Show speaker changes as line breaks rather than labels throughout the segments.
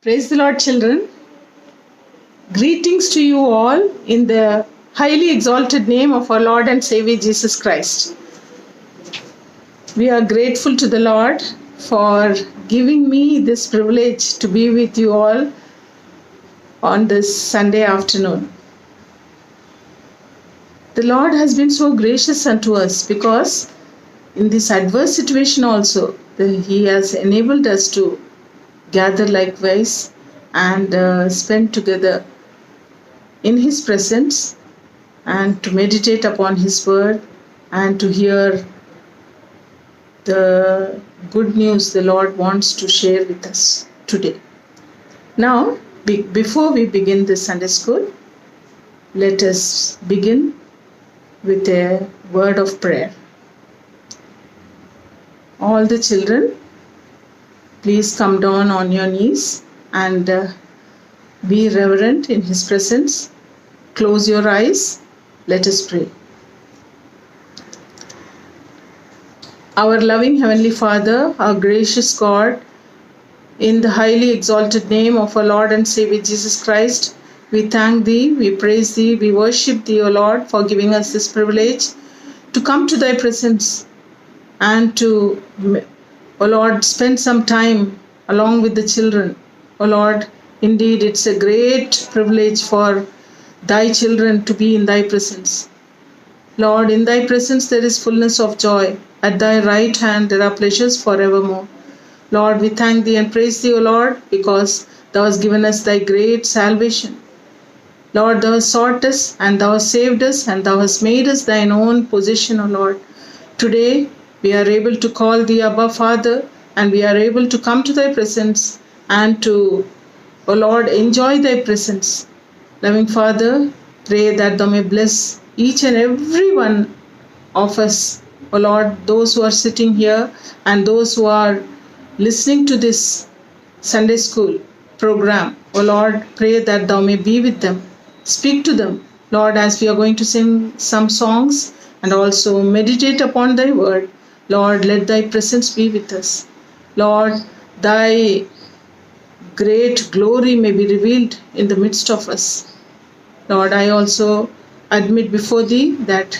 Praise the Lord, children. Greetings to you all in the highly exalted name of our Lord and Savior Jesus Christ. We are grateful to the Lord for giving me this privilege to be with you all on this Sunday afternoon. The Lord has been so gracious unto us because in this adverse situation also, He has enabled us to gather likewise and spend together in His presence and to meditate upon His word and to hear the good news the Lord wants to share with us today. Now, before we begin this Sunday school, let us begin with a word of prayer. All the children, please come down on your knees and be reverent in His presence. Close your eyes. Let us pray. Our loving Heavenly Father, our gracious God, in the highly exalted name of our Lord and Savior Jesus Christ, we thank Thee, we praise Thee, we worship Thee, O Lord, for giving us this privilege to come to Thy presence and to, O Lord, spend some time along with the children. O Lord, indeed it's a great privilege for Thy children to be in Thy presence. Lord, in Thy presence there is fullness of joy. At Thy right hand there are pleasures forevermore. Lord, we thank Thee and praise Thee, O Lord, because Thou hast given us Thy great salvation. Lord, Thou hast sought us and Thou hast saved us and Thou hast made us Thine own possession, O Lord. Today we are able to call Thee Abba Father, and we are able to come to Thy presence and to, O Lord, enjoy Thy presence. Loving Father, pray that Thou may bless each and every one of us, O Lord, those who are sitting here and those who are listening to this Sunday school program. O Lord, pray that Thou may be with them. Speak to them, Lord, as we are going to sing some songs and also meditate upon Thy word. Lord, let Thy presence be with us. Lord, Thy great glory may be revealed in the midst of us. Lord, I also admit before Thee that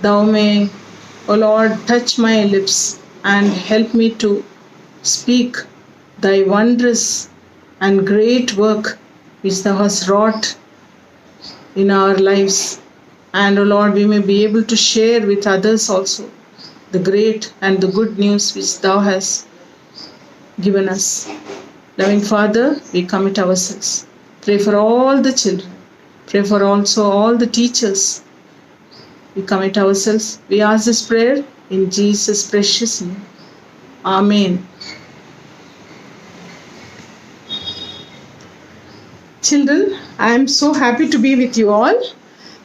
Thou may, O Lord, touch my lips and help me to speak Thy wondrous and great work which Thou hast wrought in our lives. And, O Lord, we may be able to share with others also the great and the good news which Thou hast given us. Loving Father, we commit ourselves. Pray for all the children. Pray for also all the teachers. We commit ourselves. We ask this prayer in Jesus' precious name. Amen. Children, I am so happy to be with you all.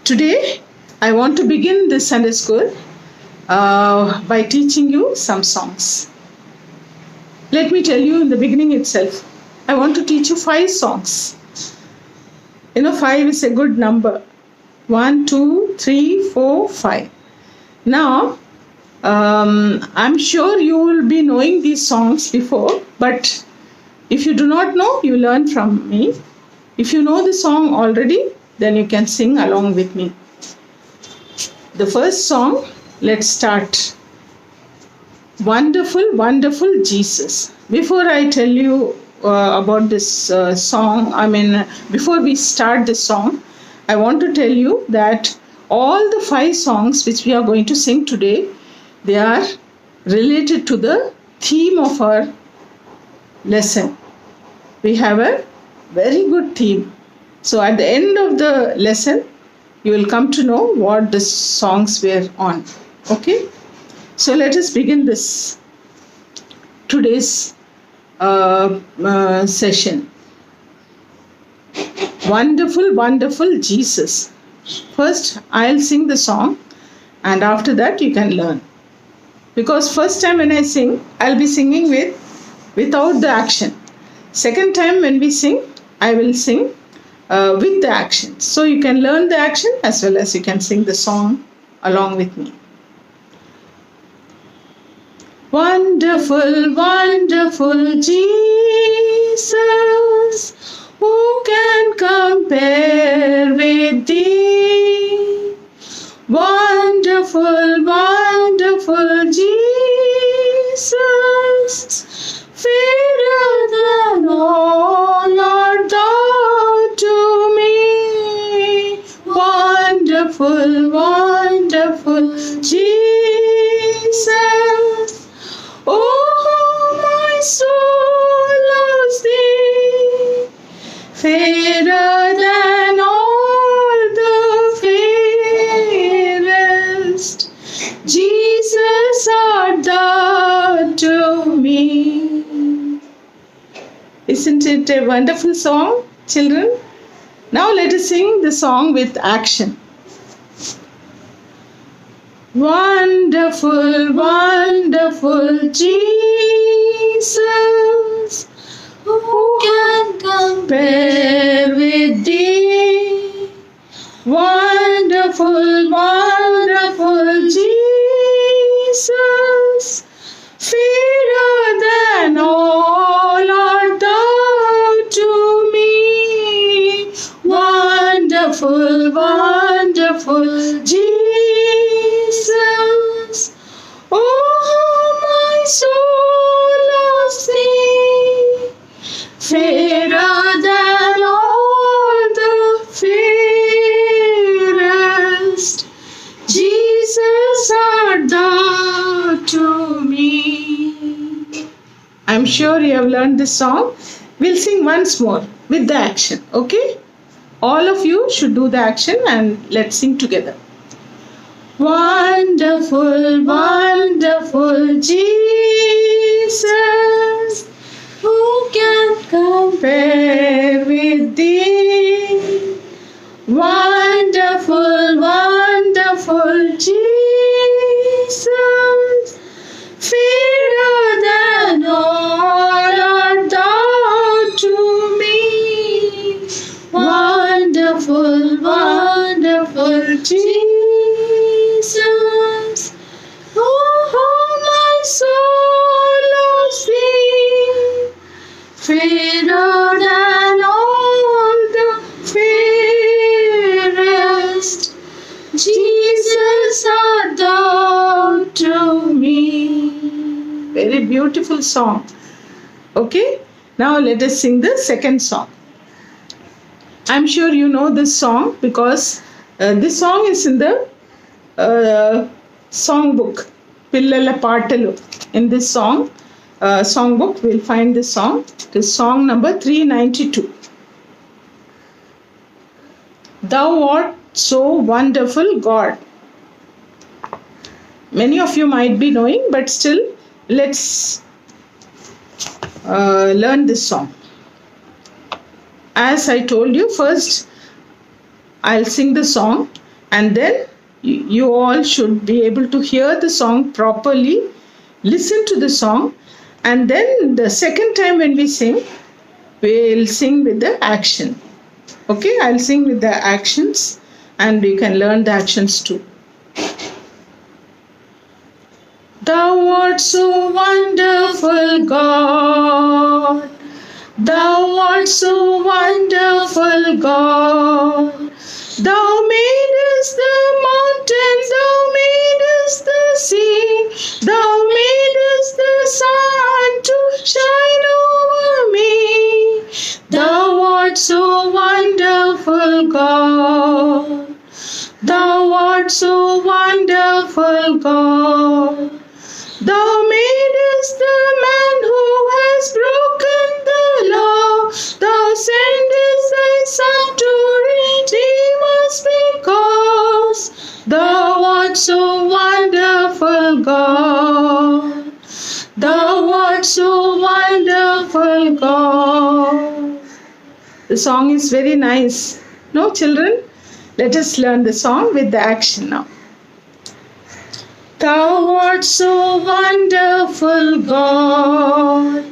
Today, I want to begin this Sunday school by teaching you some songs. Let me tell you in the beginning itself, I want to teach you 5 songs. 5 is a good number. 1, 2, 3, 4, 5. Now, I'm sure you will be knowing these songs before, but if you do not know, you learn from me. If you know the song already, then you can sing along with me. The first song, let's start. Wonderful, wonderful Jesus. Before I tell you about this song, before we start this song, I want to tell you that all the 5 songs which we are going to sing today, they are related to the theme of our lesson. We have a very good theme. So at the end of the lesson, you will come to know what the songs were on. Okay? So let us begin today's session. Wonderful, wonderful Jesus. First, I'll sing the song and after that you can learn. Because first time when I sing, I'll be singing without the action. Second time when we sing, I will sing with the action. So you can learn the action as well as you can sing the song along with me. Wonderful, wonderful Jesus, who can compare with thee? Wonderful, wonderful Jesus, fairer than all art thou to me. Wonderful, wonderful Jesus, oh, my soul loves thee, fairer than all the fairest. Jesus, art thou to me. Isn't it a wonderful song, children? Now let us sing the song with action. Wonderful, wonderful Jesus, who can compare with thee? Wonderful, wonderful Jesus, fairer than all art thou to me. Wonderful, wonderful Jesus, oh, my soul loves thee, fairer than all the fairest. Jesus, art thou to me. I'm sure you have learned this song. We'll sing once more with the action, okay? All of you should do the action and let's sing together. Wonderful, wonderful Jesus, who can compare with thee? Wonderful, wonderful Jesus, fairer than all art thou to me. Wonderful, wonderful Jesus, oh, my soul loves thee, fairer than all the fairest. Jesus, art thou to me. Very beautiful song. Okay, now let us sing the second song. I'm sure you know this song because this song is in the song book. Pillala Paatalu. In this song book, we'll find this song. It is song number 392. Thou art so wonderful, God. Many of you might be knowing, but still, let's learn this song. As I told you, first I'll sing the song and then you all should be able to hear the song properly, listen to the song, and then the second time when we sing, we'll sing with the action. Okay, I'll sing with the actions and you can learn the actions too. Thou art so wonderful, God. Thou art so wonderful, God. Thou madest the mountains, thou madest the sea, thou madest the sun to shine over me. Thou art so wonderful, God. Thou art so wonderful, God. Thou madest the man who has broken the law. Thou sendest thy Son to redeem us because thou art so wonderful, God. Thou art so wonderful, God. The song is very nice. No, children? Let us learn the song with the action now. Thou art so wonderful, God.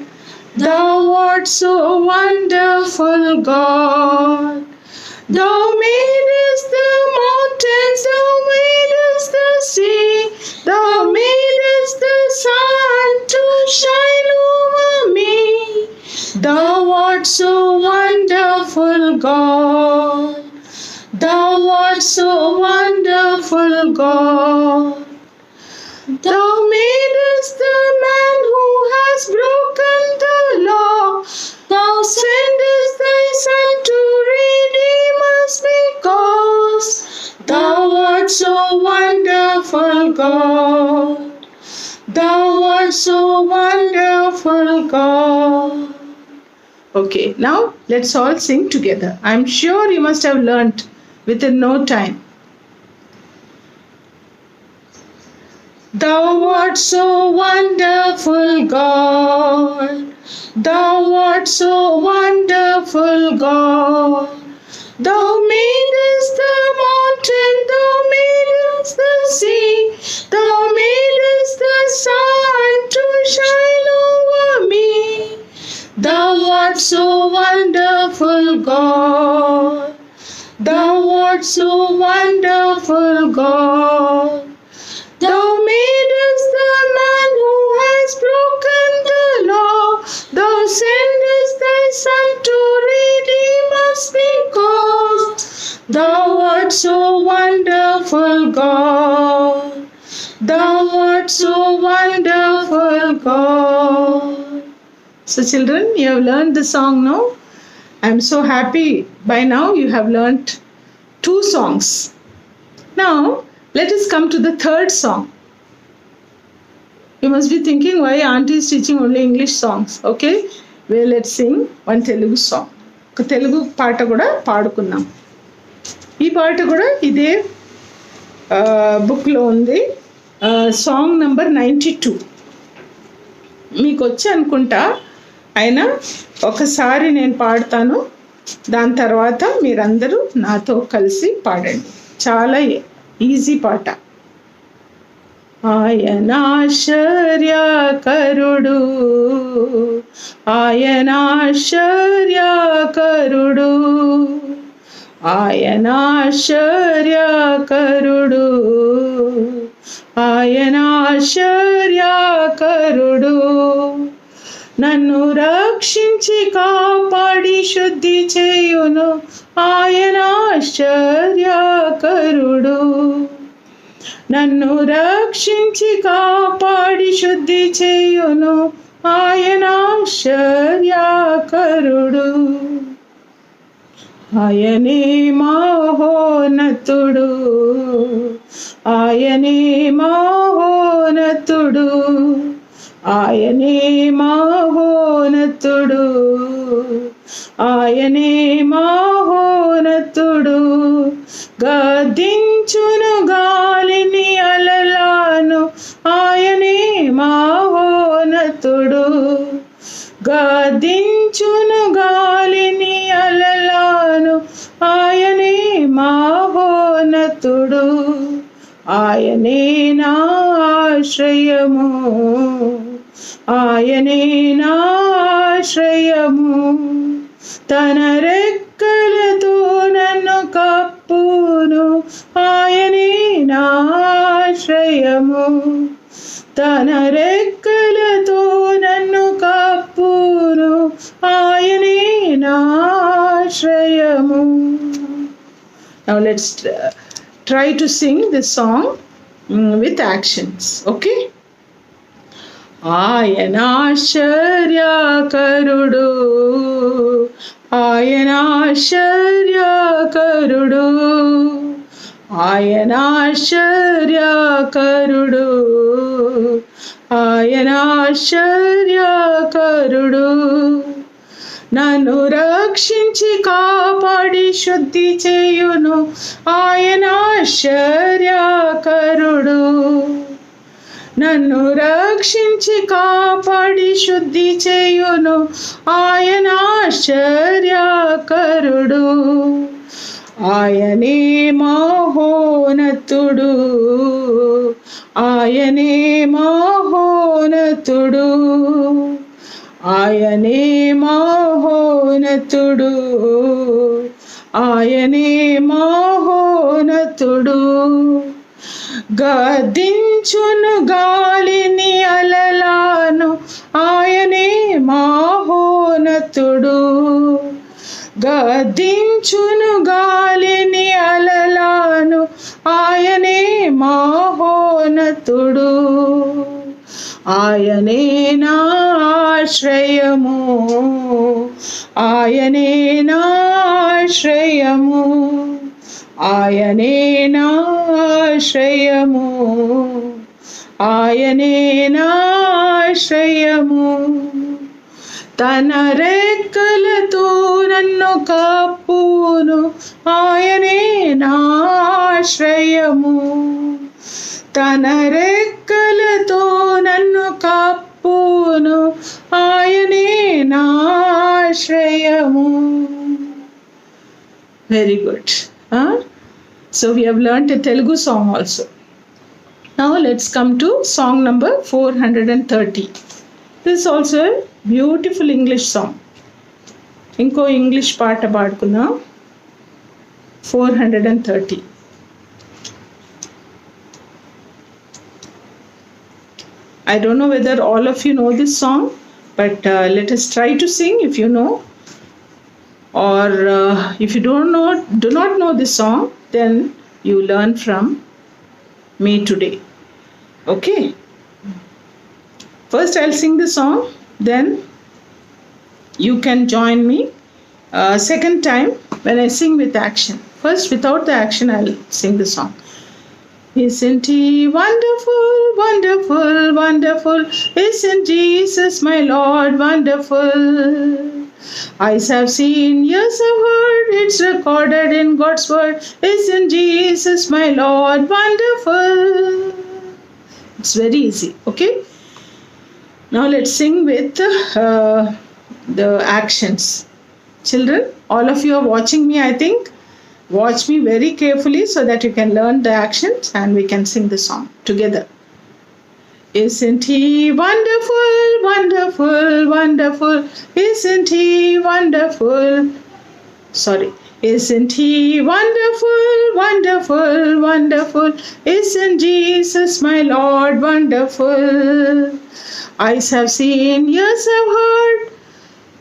Thou art so wonderful, God. Thou madest the mountains, thou madest the sea, thou madest the sun God. Thou madest the man who has broken the law. Thou sendest thy Son to redeem us because thou art so wonderful, God. Thou art so wonderful, God. Okay, now let's all sing together. I'm sure you must have learnt within no time. Thou art so wonderful, God. Thou art so wonderful, God. Thou madest the mountain, thou madest the sea, thou madest the sun to shine over me. Thou art so wonderful, God. Thou art so wonderful, God. Thou madest the man who has broken the law. Thou sendest thy Son to redeem us because thou art so wonderful, God. Thou art so wonderful, God. So children, you have learned the song now. I am so happy by now you have learnt 2 songs. Now let us come to the third song. You must be thinking why auntie is teaching only English songs. Okay, well, let's sing one Telugu song. ఒక తెలుగు పాట కూడా పాడుకుందాం. ఈ పాట కూడా ఇదే బుక్లో ఉంది. సాంగ్ నంబర్ 92 మీకు వచ్చి అనుకుంటా. అయినా ఒకసారి నేను పాడతాను, దాని తర్వాత మీరందరూ నాతో కలిసి పాడండి. చాలా ఈజీ పాట. ఆయనాశ్చర్యకరుడు, ఆయనాశ్చర్యకరుడు, ఆయనాశ్చర్యకరుడు, ఆయనాశ్చర్యకరుడు. నన్ను రక్షించి కాపాడి శుద్ధి చేయును ఆయనాశ్చర్యకరుడు. నన్ను రక్షించి కాపాడి శుద్ధి చేయును ఆయనాశ్చర్యకరుడు. ఆయనే మహోన్నతుడు, ఆయనే మహోన్నతుడు, ఆయనే మహోన్నతుడు, ఆయనే మహోన్నతుడు. గద్దించును గాలిని అలలాను ఆయనే మహోన్నతుడు. గద్దించును గాలిని అలలాను ఆయనే మహోన్నతుడు. ఆయనే నా ఆశ్రయము, ఆయనే నా ఆశ్రయము. తన రెక్కలతో నన్ను కప్పును ఆయనే నా ఆశ్రయము. తన రెక్కలతో నన్ను కప్పును ఆయనే నా ఆశ్రయము. Now let's try to sing this song with actions. Okay? ఆయనాశ్చర్యకరుడు, ఆయనాశ్చర్యకరుడు, ఆయనాశ్చర్యకరుడు, ఆయనాశ్చర్యకరుడు. నన్ను రక్షించి కాపాడి శుద్ధి చేయును ఆయనాశ్చర్యకరుడు. నన్ను రక్షించి కాపాడి శుద్ధి చేయును ఆయనాశ్చర్యకరుడు. ఆయనే మహోన్నతుడు, ఆయనే మహోన్నతుడు, ఆయనే మహోన్నతుడు, ఆయనే మహోన్నతుడు. గద్దించును గాలిని అలలాను ఆయనే మహోన్నతుడు. గద్దించును గాలిని అలలాను ఆయనే మహోన్నతుడు, ఆయనే నా ఆశ్రయము, ఆయనే నా ఆశ్రయము, ఆయనే నా ఆశ్రయము, ఆయనే నా ఆశ్రయము. తన రెక్కలతో నన్ను కప్పును, ఆయనే నా ఆశ్రయము. తన రెక్కలతో నన్ను కప్పును, ఆయనే నా ఆశ్రయము. Very good. So we have learnt a Telugu song also. Now let's come to song number 430. This is also a beautiful English song. Inko English paata paadukundam. 430. I don't know whether all of you know this song, but let us try to sing if you know. Or if you do not know this song, then you learn from me today. Okay? First I'll sing the song, then you can join me second time when I sing with action. First without the action I'll sing the song. Isn't he wonderful, wonderful, wonderful? Isn't Jesus my Lord wonderful? Eyes have seen, ears have heard, it's recorded in God's word. Isn't Jesus my Lord wonderful? It's very easy, okay? Now let's sing with the actions. Children, all of you are watching me, I think. Watch me very carefully so that you can learn the actions and we can sing the song together. Isn't he wonderful, wonderful, wonderful? Isn't he wonderful? Sorry. Isn't he wonderful, wonderful, wonderful? Isn't Jesus my Lord wonderful? Eyes have seen, ears have heard,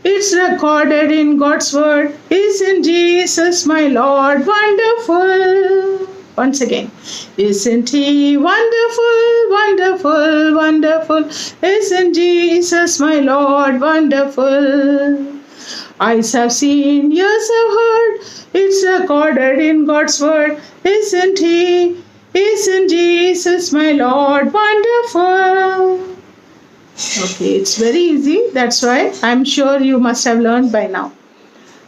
it's recorded in God's word. Isn't Jesus my Lord wonderful? Once again. Isn't he wonderful, wonderful, wonderful? Isn't Jesus my Lord wonderful? Eyes have seen, ears have heard, it's recorded in God's word. Isn't Jesus my Lord wonderful? Okay, it's very easy. That's why I'm sure you must have learned by now.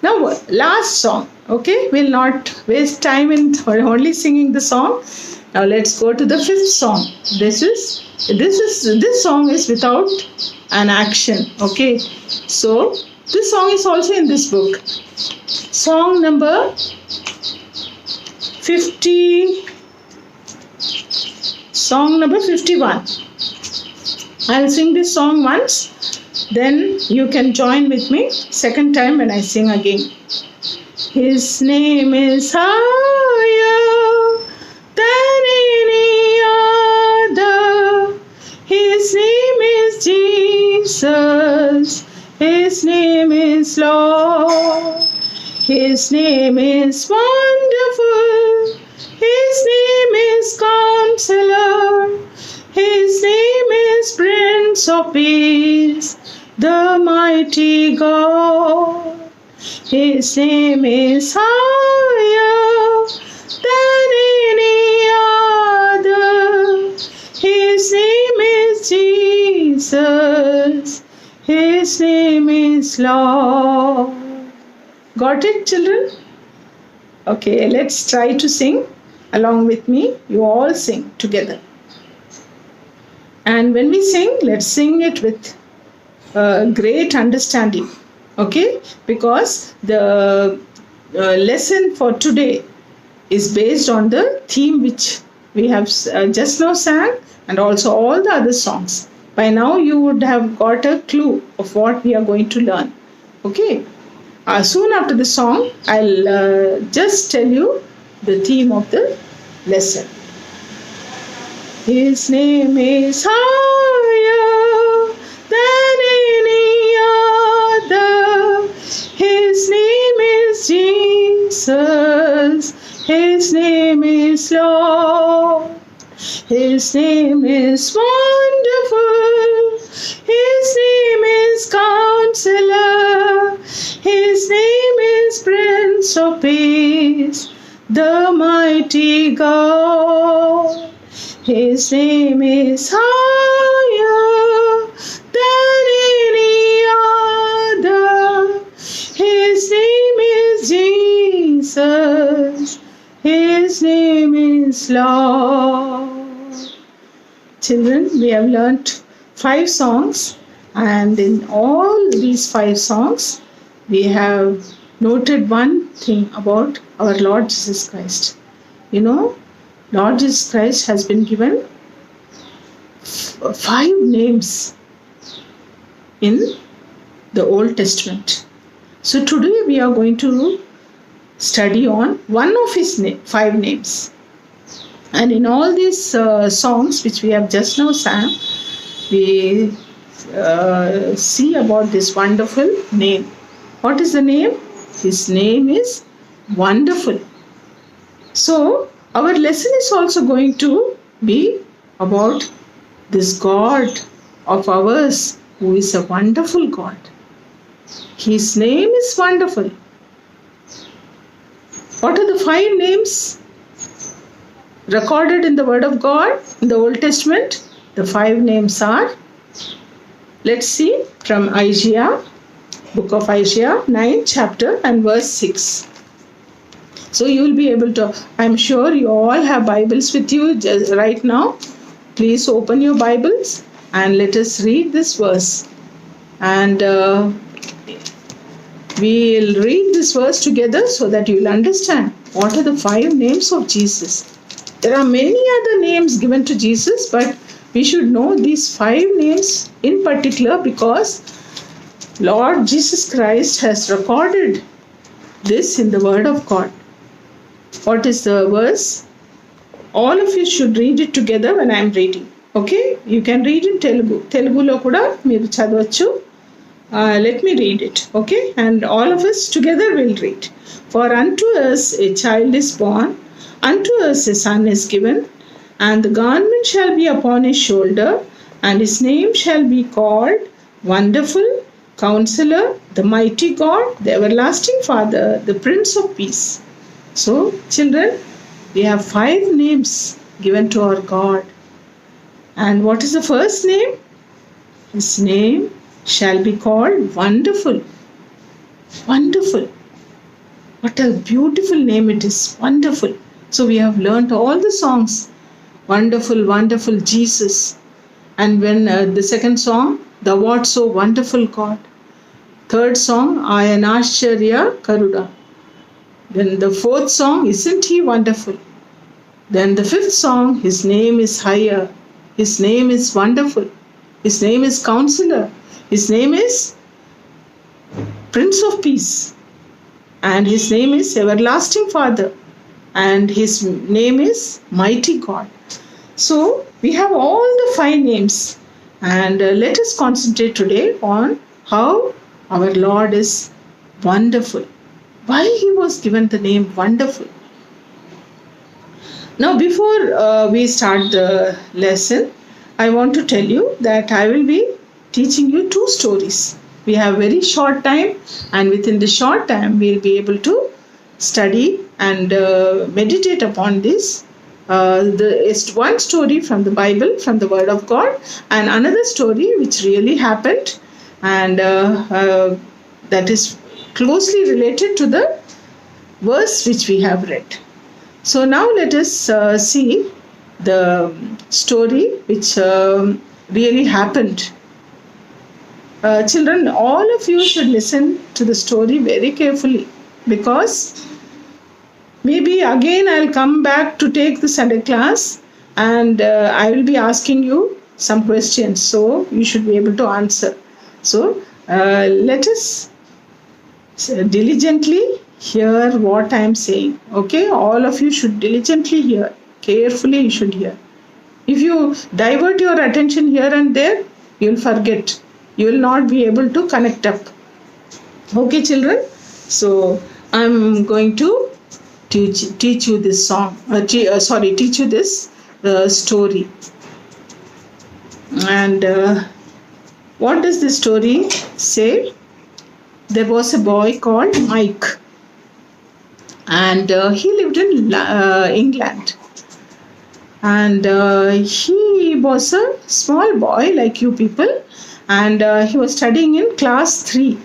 Now, last song. Okay, we'll not waste time in only singing the song. Now let's go to the fifth song. This song is without an action. Okay, so this song is also in this book. Song number 51. I'll sing this song once, then you can join with me second time when I sing again. His name is higher than any other. His name is Jesus. His name is Lord. His name is wonderful. His name is Counselor. His name is Prince of Peace, the mighty God. His name is higher than any other. His name is Jesus. His name is Lord. Got it, children? Okay, let's try to sing along with me. You all sing together. And when we sing, let's sing it with great understanding, okay? Because the lesson for today is based on the theme which we have just now sang and also all the other songs. By now you would have got a clue of what we are going to learn, okay? Soon after the song, I'll just tell you the theme of the lesson. His name is higher than any other. His name is Jesus. His name is Lord. His name is Wonderful. His name is Counselor. His name is Prince of Peace, the mighty God. His name is higher than any other. His name is Jesus. His name is Lord. Children, we have learnt 5 songs, and in all these 5 songs, we have noted one thing about our Lord Jesus Christ. You know, Lord Jesus Christ has been given 5 names in the Old Testament. So today we are going to study on one of his 5 names. And in all these songs which we have just now sang, we see about this wonderful name. What is the name? His name is Wonderful. So our lesson is also going to be about this God of ours who is a wonderful God. His name is Wonderful. What are the 5 names recorded in the Word of God in the Old Testament? The 5 names are, let's see, from Isaiah, book of Isaiah, 9th chapter and verse 6. So you will be able to, I'm sure you all have Bibles with you just right now. Please open your Bibles and let us read this verse. And we'll read this verse together so that you will understand what are the 5 names of Jesus. There are many other names given to Jesus, but we should know these 5 names in particular because Lord Jesus Christ has recorded this in the Word of God. What is the verse? All of you should read it together when I am reading. Okay? You can read in Telugu. Telugulo kuda meeru chadavachu. Let me read it. Okay? And all of us together will read. For unto us a child is born, unto us a son is given, and the government shall be upon his shoulder, and his name shall be called Wonderful, Counselor, the Mighty God, the Everlasting Father, the Prince of Peace. So, children, we have 5 names given to our God. And what is the first name? His name shall be called Wonderful. Wonderful. What a beautiful name it is. Wonderful. So we have learnt all the songs. Wonderful, wonderful Jesus. And when the second song, Thou art so wonderful God. Third song, Ayanashcharya Karuda. Then the 4th song, Isn't He Wonderful? Then the 5th song, His name is higher. His name is wonderful. His name is Counselor. His name is Prince of Peace. And his name is Everlasting Father. And his name is Mighty God. So we have all the 5 names. And let us concentrate today on how our Lord is wonderful. Why he was given the name Wonderful. Now before we start the lesson, I want to tell you that I will be teaching you 2 stories. We have very short time, and within the short time we will be able to study and meditate upon this. It's one story from the Bible, from the Word of God, and another story which really happened, and that is closely related to the verse which we have read. So now let us see the story which really happened. Children, all of you should listen to the story very carefully, because maybe again I'll come back to take the Sunday class, and I will be asking you some questions, so you should be able to answer. So let us diligently hear what I am saying. Okay, all of you should diligently hear. Carefully you should hear. If you divert your attention here and there, you will forget. You will not be able to connect up. Okay, children. So I am going to teach you this song. Teach you this story. And what does the story say? There was a boy called Mike, and he lived in England. And he was a small boy like you people, and he was studying in class 3.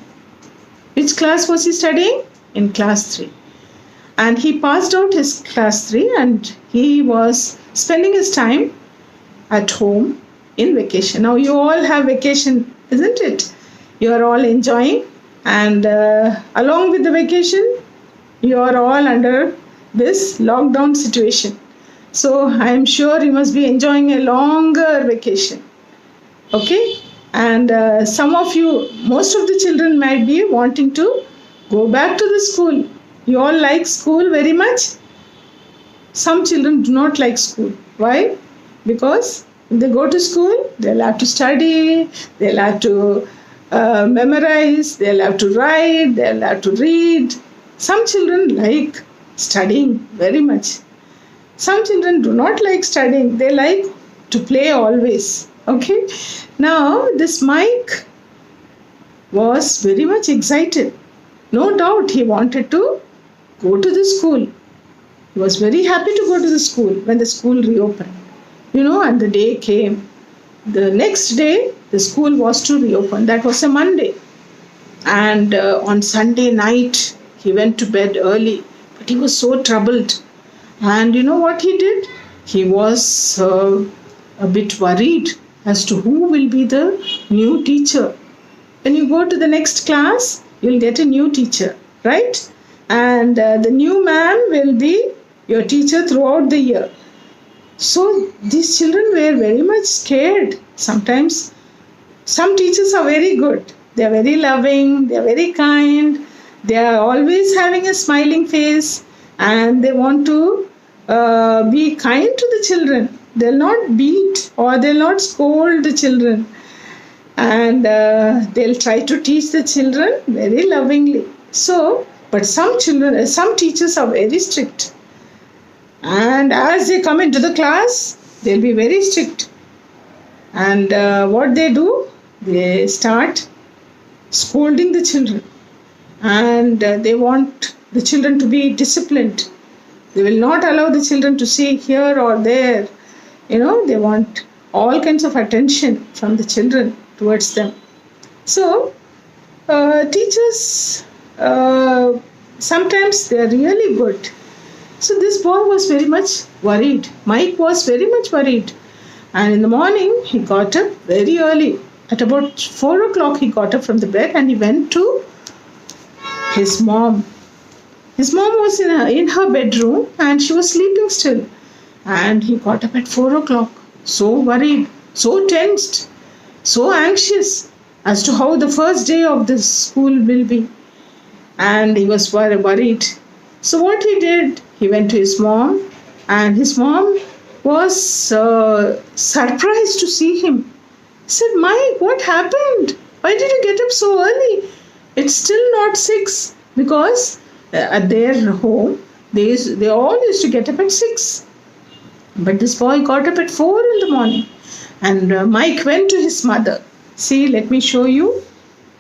Which class was he studying? In class 3. And he passed out his class 3, and he was spending his time at home in vacation. Now you all have vacation, isn't it? You are all enjoying, and along with the vacation, you are all under this lockdown situation. So I am sure you must be enjoying a longer vacation. Okay? And some of you, most of the children might be wanting to go back to the school. You all like school very much? Some children do not like school. Why? Because when they go to school, they'll have to study, they'll have to memorize, they'll have to write, they'll have to read. Some children like studying very much. Some children do not like studying. They like to play always. Okay? Now, this Mike was very much excited. No doubt he wanted to go to the school. He was very happy to go to the school when the school reopened. And the day came. The next day, the school was to reopen. That was a Monday. And on Sunday night, he went to bed early. But he was so troubled. And you know what he did? He was a bit worried as to who will be the new teacher. When you go to the next class, you'll get a new teacher, right? And the new man will be your teacher throughout the year. So these children were very much scared. Sometimes some teachers are very good. They are very loving, they are very kind, they are always having a smiling face, and they want to be kind to the children. They'll not beat or they'll not scold the children. And they'll try to teach the children very lovingly. So, but some teachers are very strict. And as they come into the class, they'll be very strict. And what they do? They start scolding the children. And they want the children to be disciplined. They will not allow the children to sit here or there. They want all kinds of attention from the children towards them. So, teachers, sometimes they are really good. So, this boy was very much worried. Mike was very much worried. And in the morning, he got up very early. At about 4 o'clock, he got up from the bed and he went to his mom. His mom was in her bedroom and she was sleeping still. And he got up at 4 o'clock, so worried, so tensed, so anxious as to how the first day of the school will be. And he was worried. So what he did, he went to his mom, and his mom was surprised to see him. He said, Mike, what happened? Why did you get up so early? It's still not 6, because at their home, they all used to get up at 6. But this boy got up at 4 in the morning. And Mike went to his mother. See, let me show you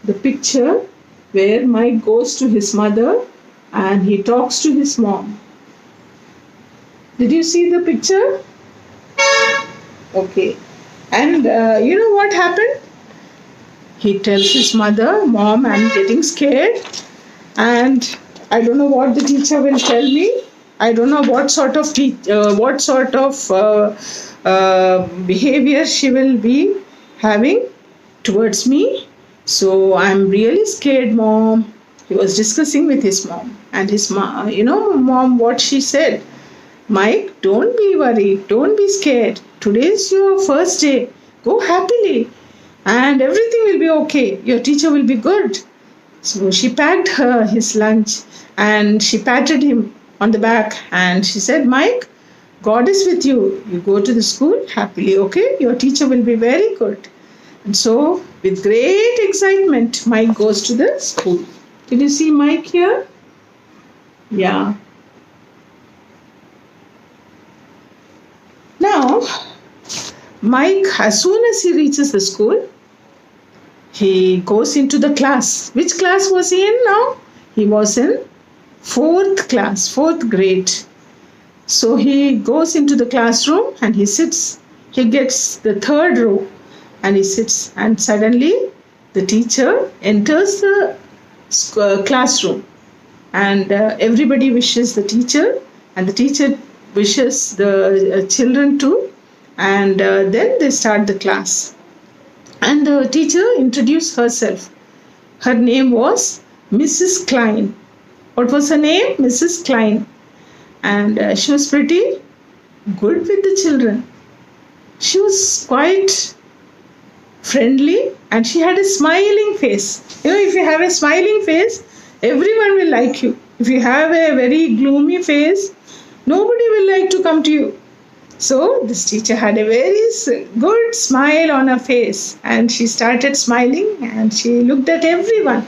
the picture where Mike goes to his mother and he talks to his mom. Did you see the picture? Okay. And you know what happened? He tells his mother, Mom, I'm getting scared. And I don't know what the teacher will tell me. I don't know what sort of behavior she will be having towards me. So I'm really scared, Mom. He was discussing with his mom. And his mom, Mom, what she said, Mike, don't be worried. Don't be scared. Today is your first day. Go happily. And everything will be okay. Your teacher will be good. So she packed his lunch and she patted him on the back and she said, Mike, God is with you. You go to the school happily, okay? Your teacher will be very good. And so, with great excitement, Mike goes to the school. Did you see Mike here? Yeah. Now, Mike, as soon as he reaches the school, he goes into the class. Which class was he in now? He was in fourth class, fourth grade. So he goes into the classroom and he sits. He gets the third row and he sits. And suddenly the teacher enters the classroom. And everybody wishes the teacher, and the teacher wishes the children too. And then they start the class. And the teacher introduced herself. Her name was Mrs. Klein. What was her name? Mrs. Klein. And she was pretty good with the children. She was quite friendly and she had a smiling face. You know, if you have a smiling face, everyone will like you. If you have a very gloomy face, nobody will like to come to you. So this teacher had a very good smile on her face and she started smiling and she looked at everyone.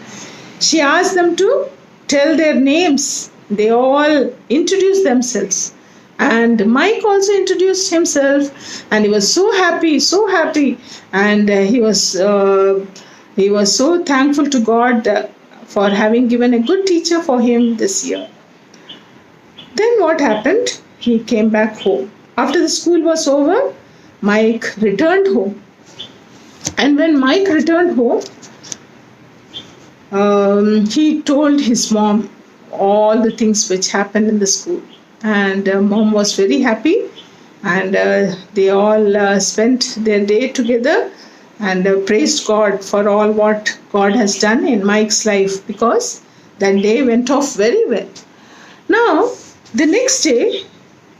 She asked them to tell their names. They all introduced themselves. And Mike also introduced himself and he was so happy. And he was so thankful to God for having given a good teacher for him this year. Then what happened? He came back home. After the school was over, Mike returned home. And when Mike returned home, he told his mom all the things which happened in the school. And mom was very happy. And they all spent their day together and praised God for all what God has done in Mike's life, because that day went off very well. Now, the next day,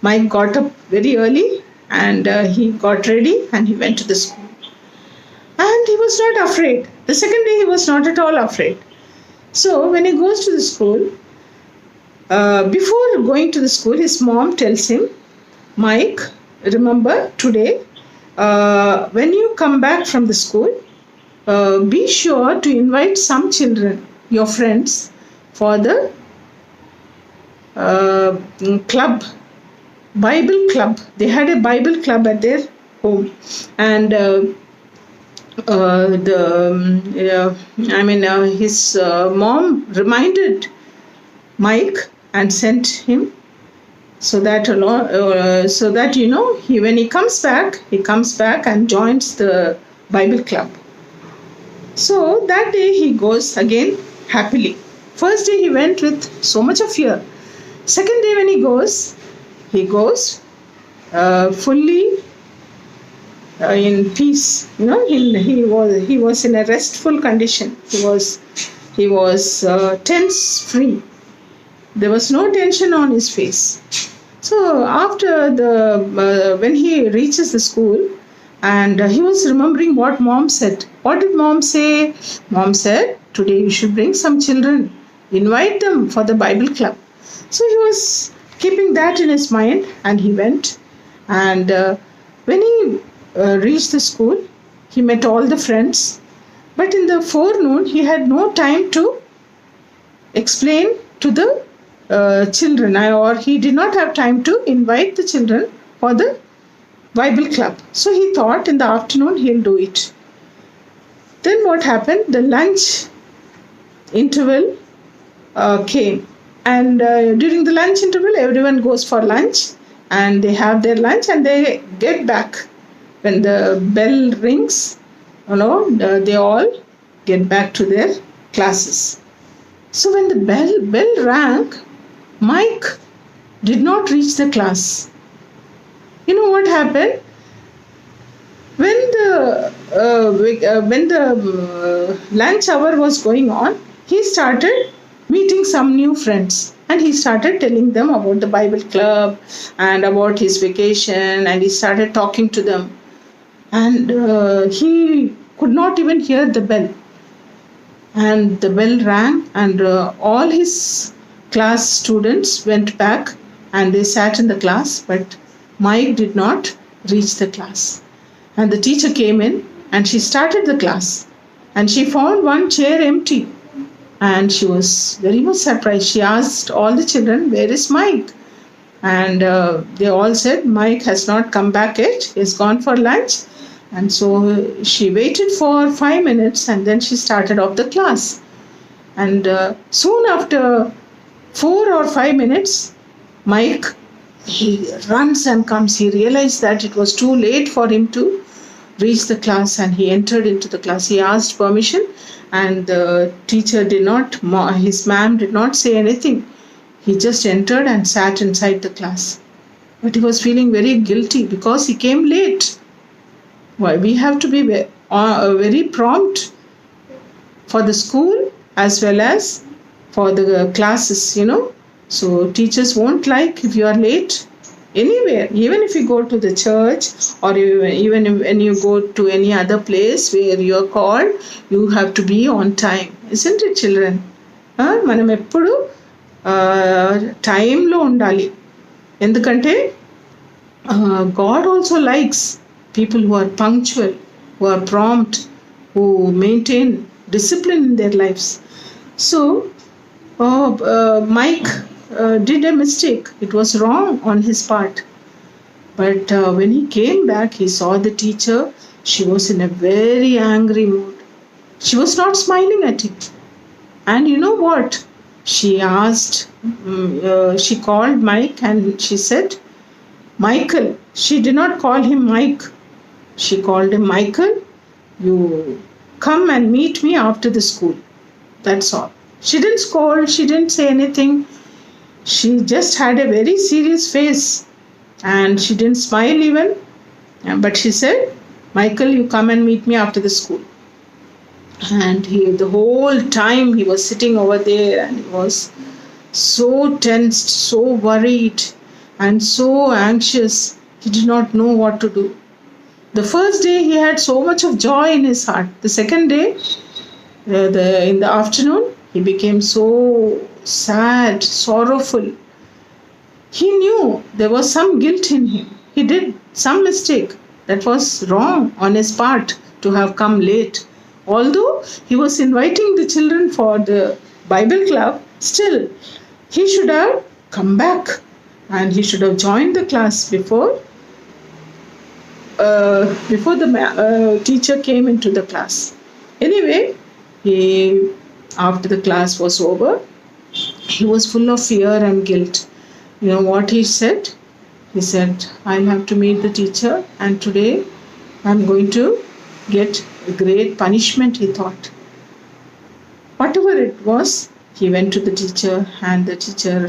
Mike got up very early and he got ready and he went to the school. And he was not afraid. The second day, he was not at all afraid. So when he goes to the school, before going to the school, his mom tells him, Mike, remember today, when you come back from the school, be sure to invite some children, your friends, for the club, Bible club. They had a Bible club at their home. And his mom reminded Mike and sent him so that when he comes back and joins the Bible club. So that day he goes again happily. First day he went with so much of fear. Second day when he goes fully in peace. You know, he was in a restful condition. He was tense free. There was no tension on his face. So after when he reaches the school, and he was remembering what mom said. What did mom say? Mom said, today you should bring some children. Invite them for the Bible club. So he was keeping that in his mind and he went. And when he reached the school, he met all the friends. But in the forenoon, he had no time to explain to the children, or he did not have time to invite the children for the Bible club. So he thought in the afternoon he'll do it. Then what happened? The lunch interval came. And during the lunch interval, everyone goes for lunch and they have their lunch and they get back. When the bell rings, they all get back to their classes. So when the bell rang, Mike did not reach the class. You know what happened? When the lunch hour was going on, he started meeting some new friends and he started telling them about the Bible club and about his vacation, and he started talking to them. And he could not even hear the bell. And the bell rang and all his class students went back and they sat in the class, but Mike did not reach the class. And the teacher came in and she started the class and she found one chair empty. And she was very much surprised. She asked all the children, where is Mike? And they all said, Mike has not come back yet, he's gone for lunch. And so she waited for 5 minutes and then she started off the class. And soon after 4 or 5 minutes, Mike, he runs and comes. He realized that it was too late for him to reach the class, and he entered into the class. He asked permission, and the teacher did not, his ma'am did not say anything. He just entered and sat inside the class. But he was feeling very guilty because he came late. Why? We have to be very prompt for the school as well as for the classes, So teachers won't like if you are late anywhere, even if you go to the church or even when you go to any other place where you are called, you have to be on time. Isn't it, children? మనం ఎప్పుడు టైంలో ఉండాలి. ఎందుకంటే God also likes people who are punctual, who are prompt, who maintain discipline in their lives. So Mike did a mistake. It was wrong on his part. But when he came back, he saw the teacher. She was in a very angry mood. She was not smiling at him. And you know what? She asked, she called Mike and she said, Michael. She did not call him Mike. She called him Michael. You come and meet me after the school. That's all. She didn't scold. She didn't say anything. She just had a very serious face and she didn't smile even. But she said, Michael, you come and meet me after the school. And the whole time he was sitting over there and he was so tensed, so worried and so anxious. He did not know what to do. The first day he had so much of joy in his heart. The second day, in the afternoon, he became so sad, sorrowful. He knew there was some guilt in him. He did some mistake. That was wrong on his part to have come late. Although he was inviting the children for the Bible club, still he should have come back and he should have joined the class before the teacher came into the class. Anyway, after the class was over, he was full of fear and guilt. You know what he said? He said, I'll have to meet the teacher and today I'm going to get a great punishment, he thought. Whatever it was, he went to the teacher and the teacher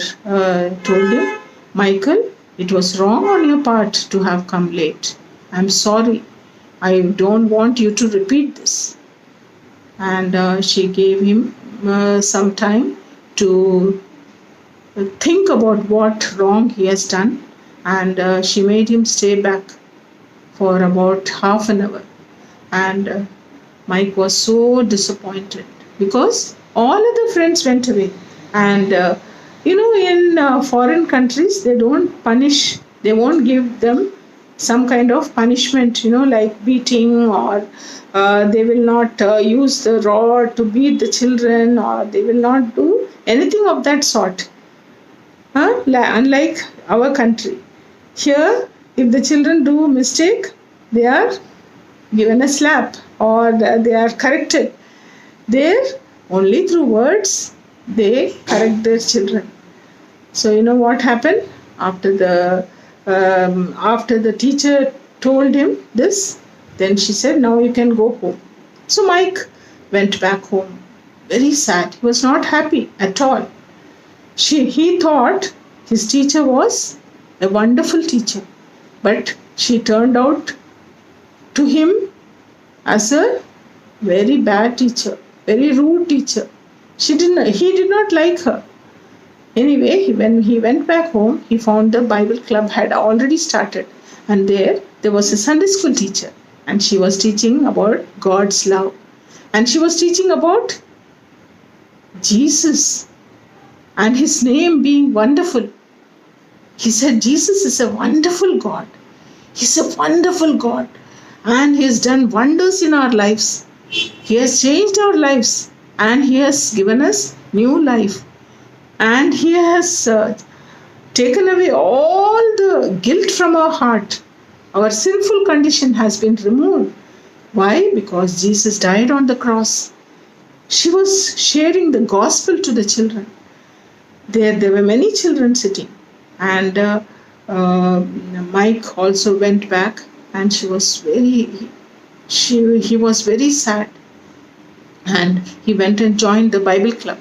told him, Michael, it was wrong on your part to have come late. I'm sorry. I don't want you to repeat this. And she gave him some time to think about what wrong he has done, and she made him stay back for about half an hour. And Mike was so disappointed because all other friends went away. And in foreign countries, they don't punish, they won't give them some kind of punishment, like beating, or they will not use the rod to beat the children, or they will not do anything of that sort. Unlike our country. Here, if the children do a mistake, they are given a slap or they are corrected. There, only through words, they correct their children. So you know what happened? After the teacher told him this, then she said, now you can go home. So Mike went back home, very sad. He was not happy at all. He thought his teacher was a wonderful teacher, but she turned out to him as a very bad teacher, very rude teacher. He did not like her. Anyway, when he went back home, he found the Bible club had already started, and there was a Sunday school teacher, and she was teaching about God's love, and she was teaching about Jesus and his name being wonderful. He said Jesus is a wonderful God. He's a wonderful God, and he has done wonders in our lives. He has changed our lives, and he has given us new life. And he has taken away all the guilt from our heart. Our sinful condition has been removed. Why? Because Jesus died on the cross. She was sharing the gospel to the children. There were many children sitting, and Mike also went back, and he was very sad, and he went and joined the Bible club.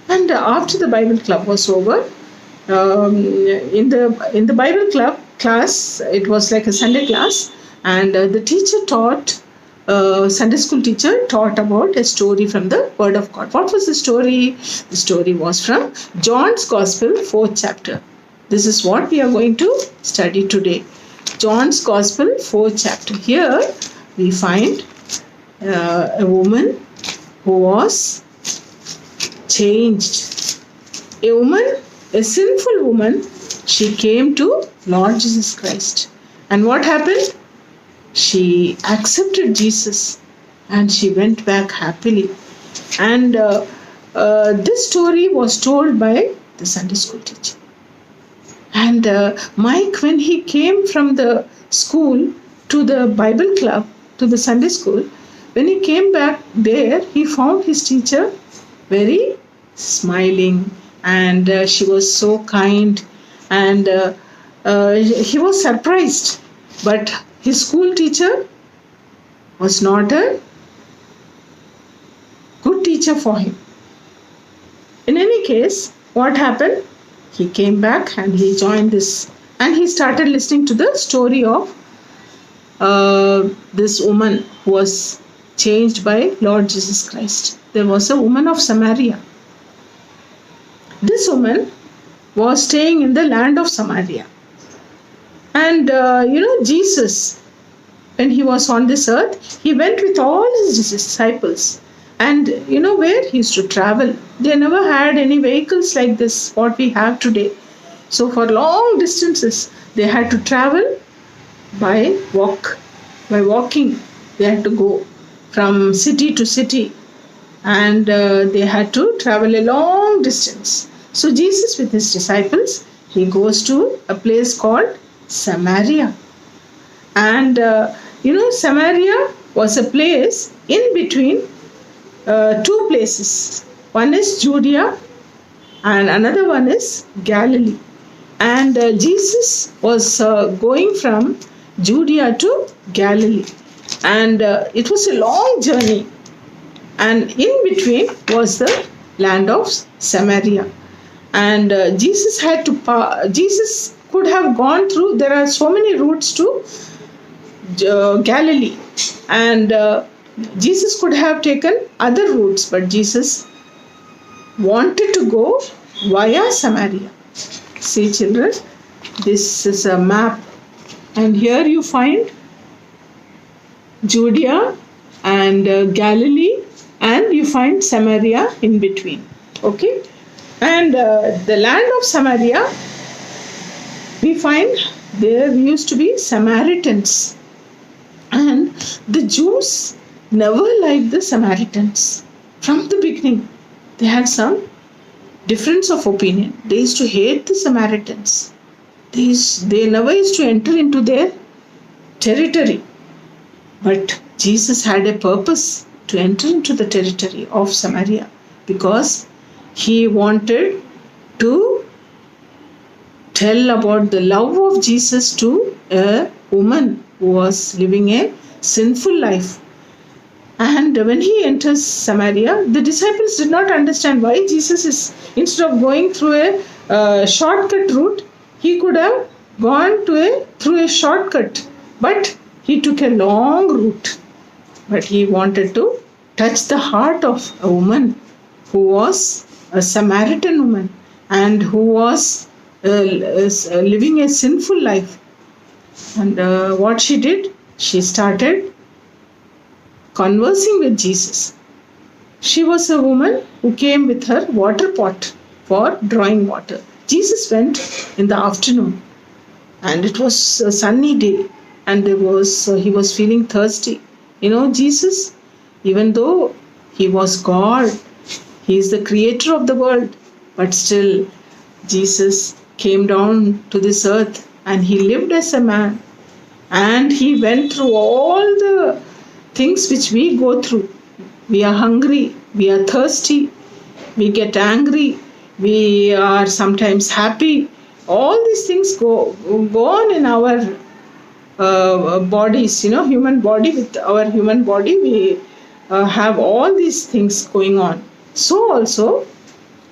And after the Bible club was over, in the Bible club class, it was like a Sunday class, and the teacher taught. Sunday school teacher taught about a story from the Word of God. What was the story? The story was from John's Gospel, 4th chapter. This is what we are going to study today. John's Gospel, 4th chapter. Here we find a woman who was changed. A woman, a sinful woman, she came to Lord Jesus Christ. And what happened? She accepted Jesus and she went back happily. And this story was told by the Sunday school teacher. And Mike, when he came from the school to the Bible club, to the Sunday school, when he came back there, he found his teacher very smiling, and she was so kind, and he was surprised. But his school teacher was not a good teacher for him. In any case, what happened? He came back and he joined this, and he started listening to the story of this woman who was changed by Lord Jesus Christ. There was a woman of Samaria. This woman was staying in the land of Samaria. And Jesus, when he was on this earth, he went with all his disciples. And where he used to travel. They never had any vehicles like this, what we have today. So for long distances, they had to travel by walking. They had to go from city to city. And they had to travel a long distance. So Jesus with his disciples, he goes to a place called Samaria. And Samaria was a place in between two places. One is Judea and another one is Galilee. And Jesus was going from Judea to Galilee. And it was a long journey. And in between was the land of Samaria. And Jesus could have gone through, there are so many routes to Galilee. And Jesus could have taken other routes, but Jesus wanted to go via Samaria. See, children, this is a map. And here you find Judea and Galilee, and you find Samaria in between. Okay? And the land of Samaria, we find there used to be Samaritans. And the Jews never liked the Samaritans. From the beginning, they had some difference of opinion. They used to hate the Samaritans. They never used to enter into their territory. But Jesus had a purpose to enter into the territory of Samaria, because he wanted to tell about the love of Jesus to a woman who was living a sinful life. And when he enters Samaria, the disciples did not understand why Jesus is, instead of going through a shortcut route, he could have gone through a shortcut. But he took a long route. But he wanted to touch the heart of a woman who was a Samaritan woman and who was living a sinful life. And what she did, she started conversing with Jesus. She was a woman who came with her water pot for drawing water. Jesus went in the afternoon, and it was a sunny day, and he was feeling thirsty. Jesus, even though he was God, he is the creator of the world, but still Jesus came down to this earth and he lived as a man, and he went through all the things which we go through. We are hungry, we are thirsty, we get angry, we are sometimes happy. All these things go on in our bodies, human body. With our human body, we have all these things going on. So also,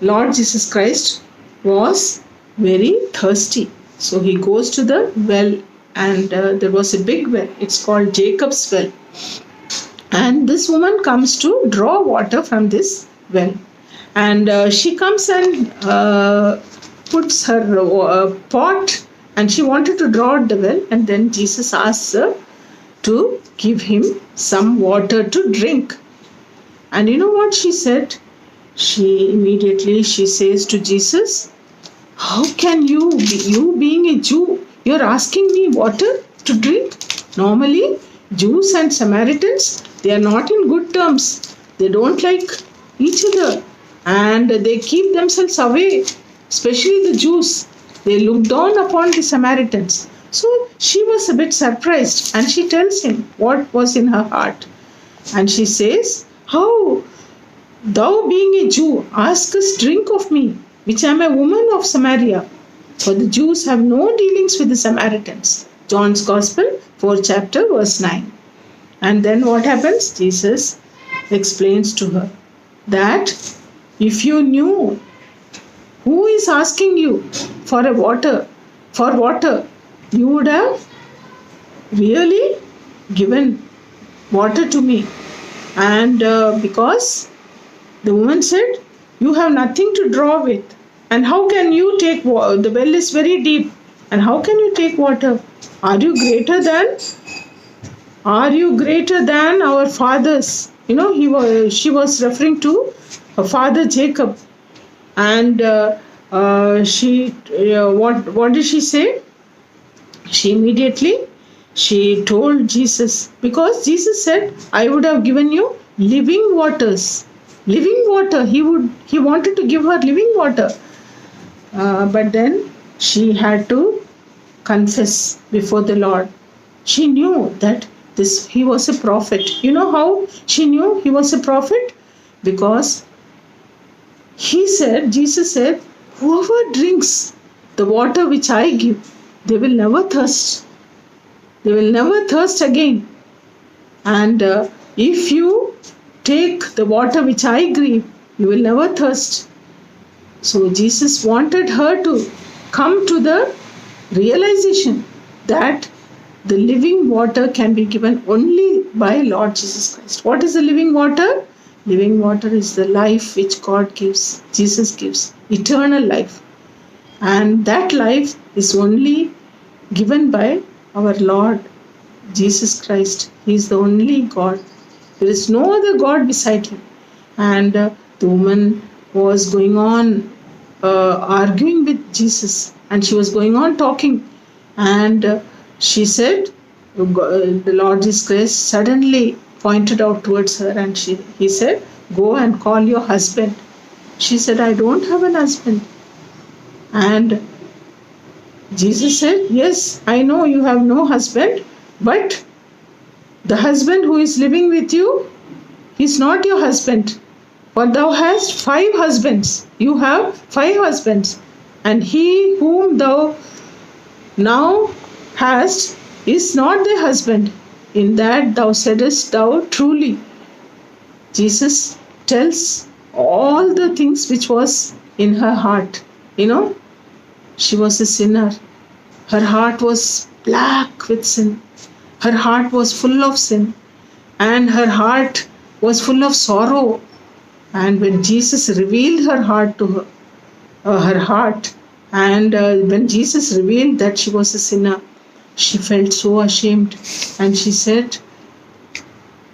Lord Jesus Christ was very thirsty. So he goes to the well, and there was a big well. It's called Jacob's well. And this woman comes to draw water from this well. And she comes and puts her pot, and she wanted to draw at the well. And then Jesus asks her to give him some water to drink. And you know what she said? She immediately says to Jesus, how can you being a Jew, you're asking me water to drink? Normally, Jews and Samaritans, they are not in good terms. They don't like each other, and they keep themselves away, especially the Jews. They look down upon the Samaritans. So she was a bit surprised, and she tells him what was in her heart. And she says, how thou being a Jew askest drink of me, which I am a woman of Samaria? For the Jews have no dealings with the Samaritans. John's Gospel, 4th chapter, verse 9. And then what happens? Jesus explains to her that if you knew who is asking you for water, you would have really given water to me. And because the woman said, you have nothing to draw with, and how can you take water? The well is very deep, and how can you take water? Are you greater than our fathers? She was referring to her father Jacob. And what did she say? She immediately told Jesus, because Jesus said, I would have given you living waters. Living water. He wanted to give her living water. But then she had to confess before the Lord. She knew that he was a prophet. You know how she knew he was a prophet? Because Jesus said, whoever drinks the water which I give, they will never thirst. They will never thirst again. And if you take the water which I give, you will never thirst. So Jesus wanted her to come to the realization that the living water can be given only by Lord Jesus Christ. What is the living water? Living water is the life which God gives, Jesus gives, eternal life. And that life is only given by our Lord Jesus Christ. He is the only God. There is no other God beside him. And the woman was going on arguing with Jesus, and she was going on talking. And she said, the Lord Jesus Christ suddenly pointed out towards her, and he said, go and call your husband. She said, I don't have an husband. And Jesus said, yes, I know you have no husband, but the husband who is living with you is not your husband. For thou hast 5 husbands. You have 5 husbands. And he whom thou now hast is not thy husband. In that thou saidest thou truly. Jesus tells all the things which was in her heart. She was a sinner. Her heart was black with sin. Her heart was full of sin. And her heart was full of sorrow. And when Jesus revealed her heart to her heart, and when Jesus revealed that she was a sinner, she felt so ashamed. And she said,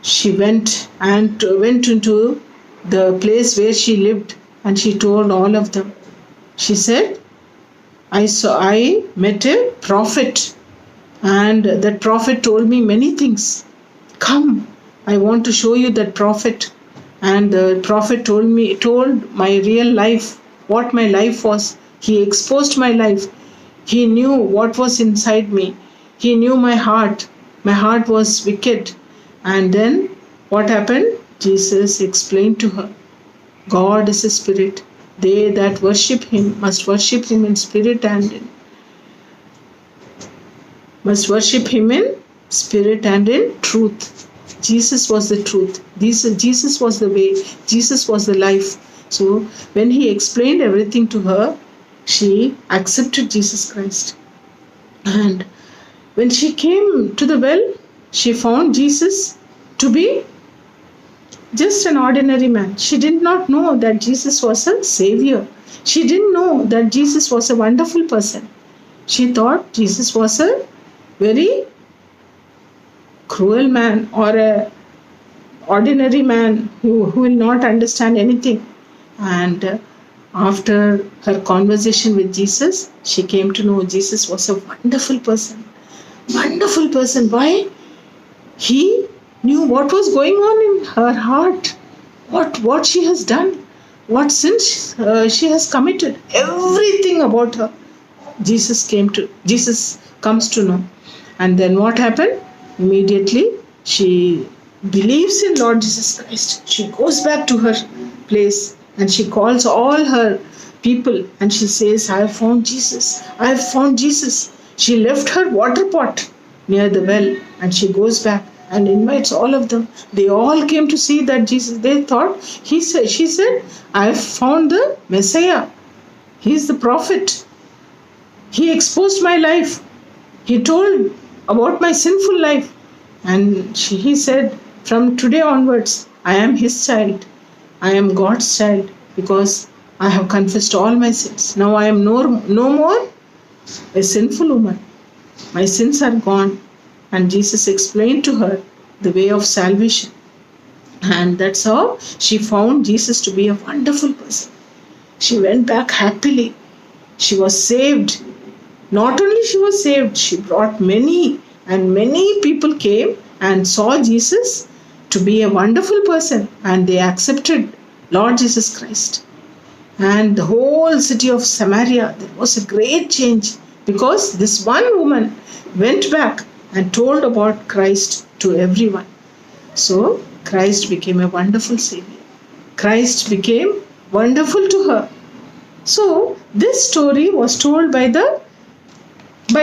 she went into the place where she lived, and she told all of them. She said, I met a prophet, and that prophet told me many things. Come, I want to show you that prophet. And the prophet told my real life, what my life was. He exposed my life. He knew what was inside me. He knew my heart. My heart was wicked. And then what happened? Jesus explained to her, God is a spirit. They that worship him must worship him in spirit and in truth. Jesus was the truth. Jesus was the way. Jesus was the life. So when he explained everything to her, she accepted Jesus Christ. And when she came to the well, she found Jesus to be just an ordinary man. She did not know that Jesus was a savior. She didn't know that Jesus was a wonderful person. She thought Jesus was a very cruel man or a ordinary man who will not understand anything. And after her conversation with Jesus, she came to know Jesus was a wonderful person. Wonderful person. Why? He knew what was going on in her heart, what she has done, what sins she has committed, everything about her. Jesus comes to know. And then what happened? Immediately she believes in Lord Jesus Christ. She goes back to her place and she calls all her people and she says, I have found Jesus. I have found Jesus. She left her water pot near the well and she goes back and invites all of them. They all came to see that Jesus. They thought, she said, I have found the Messiah. He is the prophet. He exposed my life. He told about my sinful life. And he said, from today onwards, I am his child. I am God's child because I have confessed all my sins. Now I am no more a sinful woman. My sins are gone. And Jesus explained to her the way of salvation. And that's how she found Jesus to be a wonderful person. She went back happily. She was saved. Not only she was saved, she brought many, and many people came and saw Jesus to be a wonderful person, and they accepted Lord Jesus Christ. And the whole city of Samaria, there was a great change because this one woman went back and told about Christ to everyone. So Christ became a wonderful Savior. Christ became wonderful to her. So this story was told by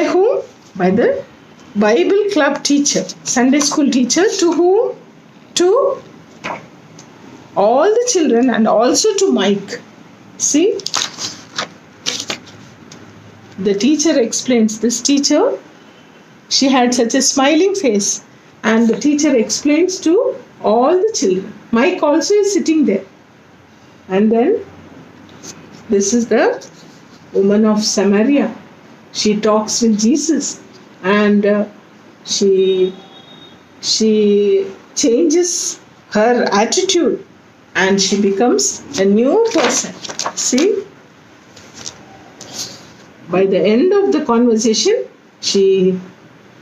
whom? By the Bible club teacher, Sunday school teacher, to whom? To all the children and also to Mike. See? The teacher explains. This teacher, she had such a smiling face, and the teacher explains to all the children. Mike also is sitting there. And then this is the woman of Samaria. She talks with Jesus and she changes her attitude and she becomes a new person. See? By the end of the conversation, she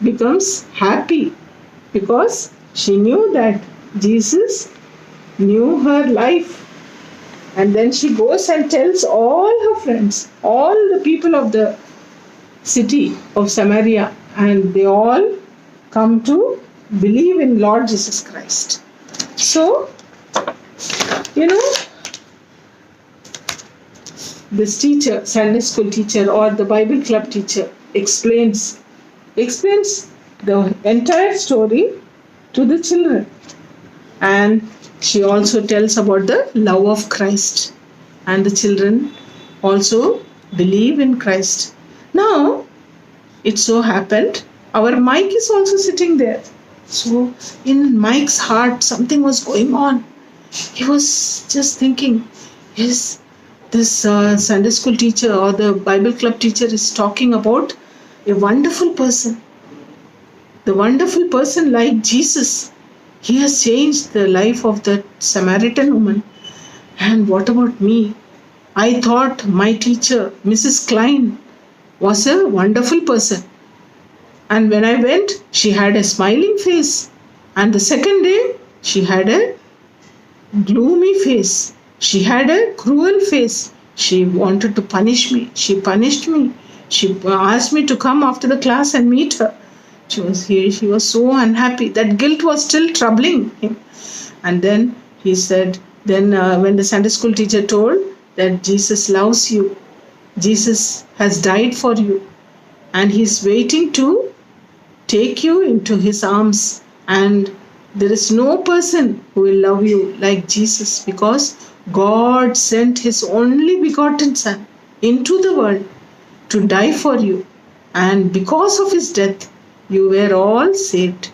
becomes happy because she knew that Jesus knew her life. And then she goes and tells all her friends, all the people of the city of Samaria, and they all come to believe in Lord Jesus Christ. So, this teacher, Sunday school teacher or the Bible club teacher explains the entire story to the children. And she also tells about the love of Christ. And the children also believe in Christ. Now, it so happened, our Mike is also sitting there. So, in Mike's heart, something was going on. He was just thinking, yes, this Sunday school teacher or the Bible club teacher is talking about a wonderful person. The wonderful person like Jesus. He has changed the life of that Samaritan woman. And what about me? I thought my teacher, Mrs. Klein, was a wonderful person. And when I went, she had a smiling face. And the second day, she had a gloomy face. She had a cruel face. She wanted to punish me. She punished me. She asked me to come after the class and meet her. She was here. She was so unhappy. That guilt was still troubling him. And then he said, when the Sunday school teacher told that Jesus loves you, Jesus has died for you, and he's waiting to take you into his arms. And there is no person who will love you like Jesus, because God sent his only begotten Son into the world to die for you. And because of his death, you were all saved.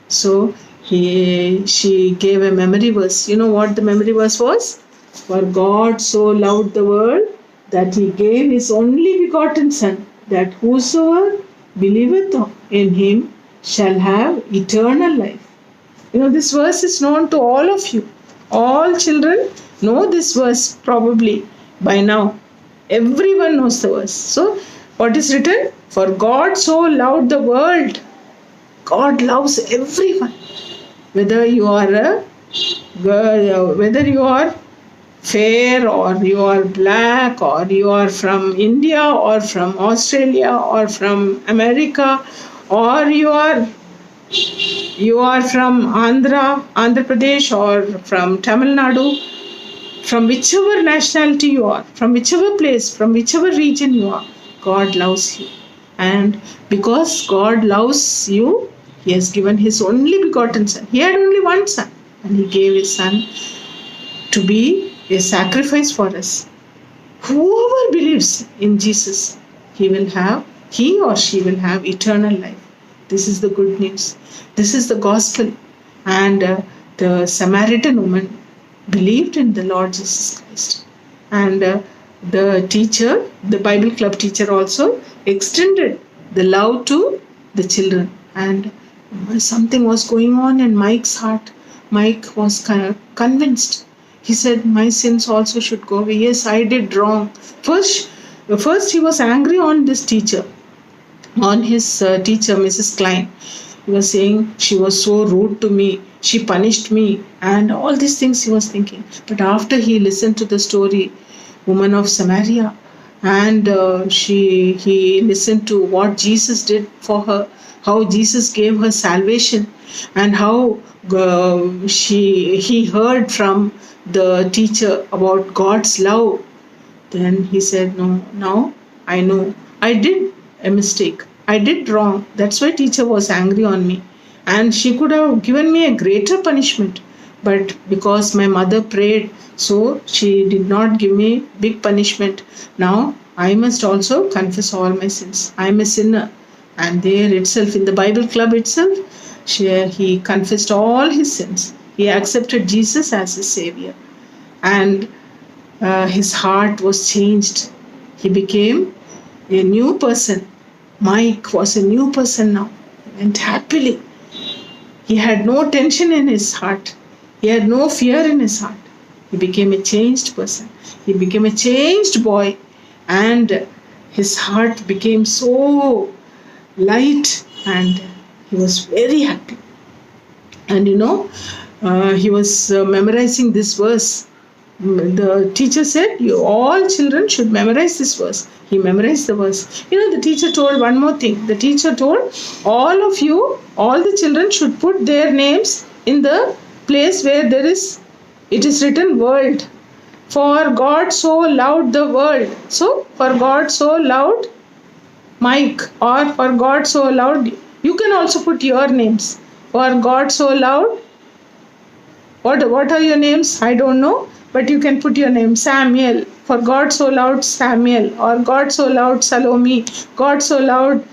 So she gave a memory verse. You know what the memory verse was? For God so loved the world that he gave his only begotten Son, that whosoever believeth in him shall have eternal life. You know, this verse is known to all of you. All children know this verse probably by now. Everyone knows the verse. So, what is written? For God so loved the world. God loves everyone. Whether you are fair, or you are black, or you are from India, or from Australia, or from America, or you are from Andhra Pradesh, or from Tamil Nadu, from whichever nationality you are, from whichever place, from whichever region you are, God loves you. And because God loves you, he has given his only begotten Son. He had only one Son, and he gave his Son to be a sacrifice for us. Whoever believes in Jesus, he or she will have eternal life. This is the good news. This is the gospel. And the Samaritan woman believed in the Lord Jesus Christ. And the teacher, the Bible club teacher, also extended the love to the children. And something was going on in Mike's heart. Mike was convinced. He said, my sins also should go away. Yes, I did wrong. First he was angry on this teacher, on his teacher, Mrs. Klein. He was saying she was so rude to me, she punished me, and all these things he was thinking. But after he listened to the story, Woman of Samaria, and he listened to what Jesus did for her, how Jesus gave her salvation, and how he heard from the teacher about God's love. Then he said, no, now I know I did a mistake. I did wrong. That's why teacher was angry on me. And she could have given me a greater punishment. But because my mother prayed, so she did not give me big punishment. Now I must also confess all my sins. I am a sinner. And there itself, in the Bible club itself, he confessed all his sins. He accepted Jesus as his Savior. And his heart was changed. He became a new person. Mike was a new person now. He went happily. He had no tension in his heart. He had no fear in his heart. He became a changed person. He became a changed boy. And his heart became so light, and he was very happy. And he was memorizing this verse. The teacher said, all children should memorize this verse. He memorized the verse. The teacher told one more thing. The teacher told, all of you, all the children should put their names in the place where it is written world. For God so loved the world. So, for God so loved Mike, or for God so loved, you can also put your names. For God so loved, what are your names? I don't know. But you can put your name, Samuel. For God so loved Samuel. Or God so loved Salome. God so loved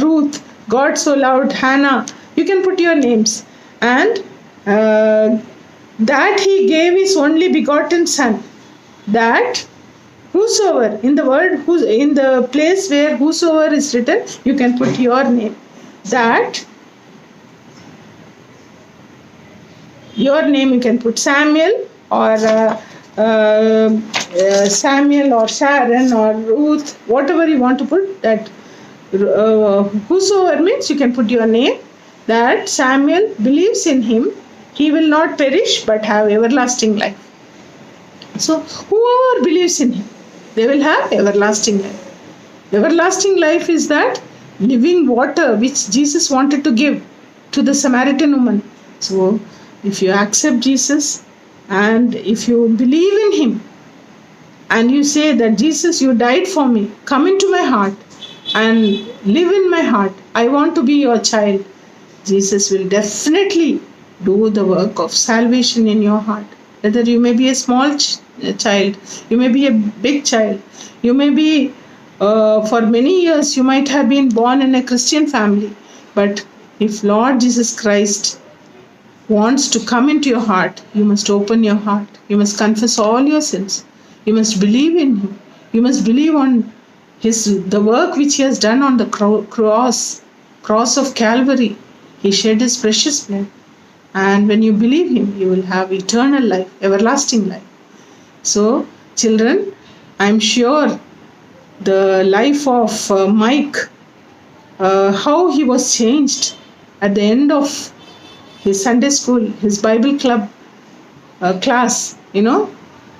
Ruth. God so loved Hannah. You can put your names. And that he gave his only begotten Son. That whosoever, in the word, in the place where whosoever is written, you can put your name. That your name you can put Samuel, or Samuel, or Sharon, or Ruth, whatever you want to put. That whosoever means you can put your name. That Samuel believes in him, he will not perish but have everlasting life. So whoever believes in him, They will have everlasting life. Everlasting life is that living water which Jesus wanted to give to the Samaritan woman. So, if you accept Jesus and if you believe in Him and you say that Jesus, you died for me, come into my heart and live in my heart, I want to be your child, Jesus will definitely do the work of salvation in your heart. Whether you may be a small child, you may be a big child, you may be, for many years, you might have been born in a Christian family. But if Lord Jesus Christ wants to come into your heart, you must open your heart. You must confess all your sins. You must believe in Him. You must believe on the work which He has done on the cross of Calvary. He shed His precious blood. And when you believe Him, you will have eternal life, everlasting life. So, children, I am sure the life of Mike, how he was changed at the end of his Sunday school, his Bible club class,